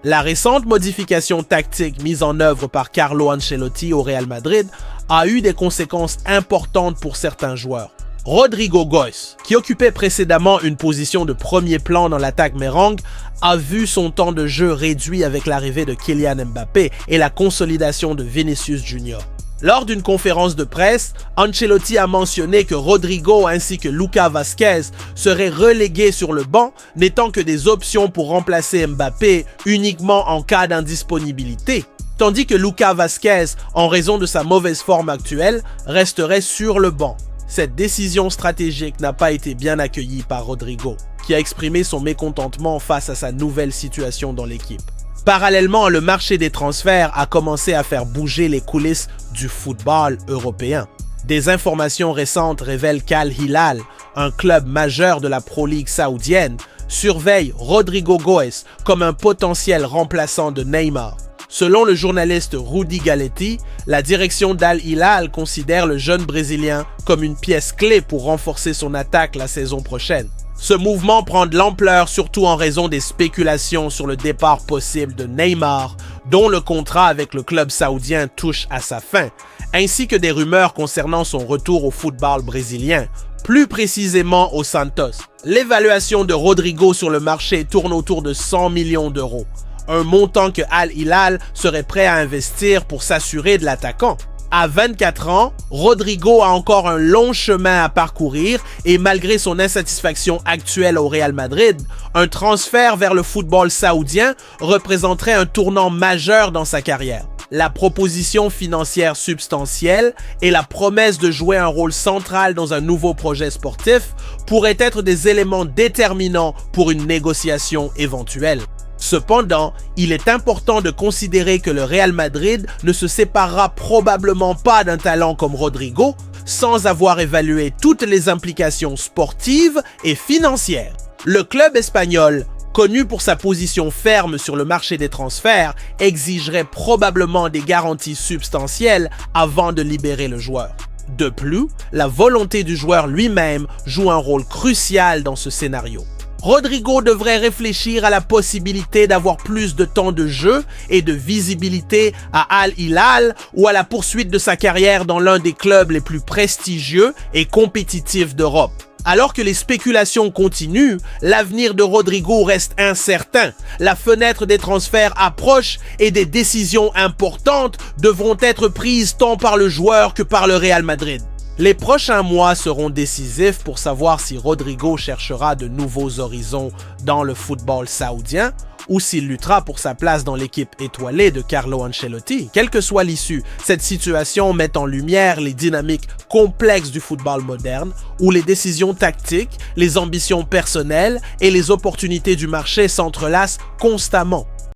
La récente modification tactique mise en œuvre par Carlo Ancelotti au Real Madrid a eu des conséquences importantes pour certains joueurs. Rodrigo Goes, qui occupait précédemment une position de premier plan dans l'attaque merengue, a vu son temps de jeu réduit avec l'arrivée de Kylian Mbappé et la consolidation de Vinicius Junior. Lors d'une conférence de presse, Ancelotti a mentionné que Rodrigo ainsi que Lucas Vázquez seraient relégués sur le banc, n'étant que des options pour remplacer Mbappé uniquement en cas d'indisponibilité, tandis que Lucas Vázquez, en raison de sa mauvaise forme actuelle, resterait sur le banc. Cette décision stratégique n'a pas été bien accueillie par Rodrigo, qui a exprimé son mécontentement face à sa nouvelle situation dans l'équipe. Parallèlement, le marché des transferts a commencé à faire bouger les coulisses du football européen. Des informations récentes révèlent qu'Al Hilal, un club majeur de la Pro League saoudienne, surveille Rodrigo Goes comme un potentiel remplaçant de Neymar. Selon le journaliste Rudy Galetti, la direction d'Al Hilal considère le jeune Brésilien comme une pièce clé pour renforcer son attaque la saison prochaine. Ce mouvement prend de l'ampleur surtout en raison des spéculations sur le départ possible de Neymar, dont le contrat avec le club saoudien touche à sa fin, ainsi que des rumeurs concernant son retour au football brésilien, plus précisément au Santos. L'évaluation de Rodrigo sur le marché tourne autour de 100 millions d'euros. Un montant que Al Hilal serait prêt à investir pour s'assurer de l'attaquant. À 24 ans, Rodrigo a encore un long chemin à parcourir et malgré son insatisfaction actuelle au Real Madrid, un transfert vers le football saoudien représenterait un tournant majeur dans sa carrière. La proposition financière substantielle et la promesse de jouer un rôle central dans un nouveau projet sportif pourraient être des éléments déterminants pour une négociation éventuelle. Cependant, il est important de considérer que le Real Madrid ne se séparera probablement pas d'un talent comme Rodrigo sans avoir évalué toutes les implications sportives et financières. Le club espagnol, connu pour sa position ferme sur le marché des transferts, exigerait probablement des garanties substantielles avant de libérer le joueur. De plus, la volonté du joueur lui-même joue un rôle crucial dans ce scénario. Rodrigo devrait réfléchir à la possibilité d'avoir plus de temps de jeu et de visibilité à Al Hilal ou à la poursuite de sa carrière dans l'un des clubs les plus prestigieux et compétitifs d'Europe. Alors que les spéculations continuent, l'avenir de Rodrigo reste incertain. La fenêtre des transferts approche et des décisions importantes devront être prises tant par le joueur que par le Real Madrid. Les prochains mois seront décisifs pour savoir si Rodrigo cherchera de nouveaux horizons dans le football saoudien ou s'il luttera pour sa place dans l'équipe étoilée de Carlo Ancelotti. Quelle que soit l'issue, cette situation met en lumière les dynamiques complexes du football moderne où les décisions tactiques, les ambitions personnelles et les opportunités du marché s'entrelacent constamment.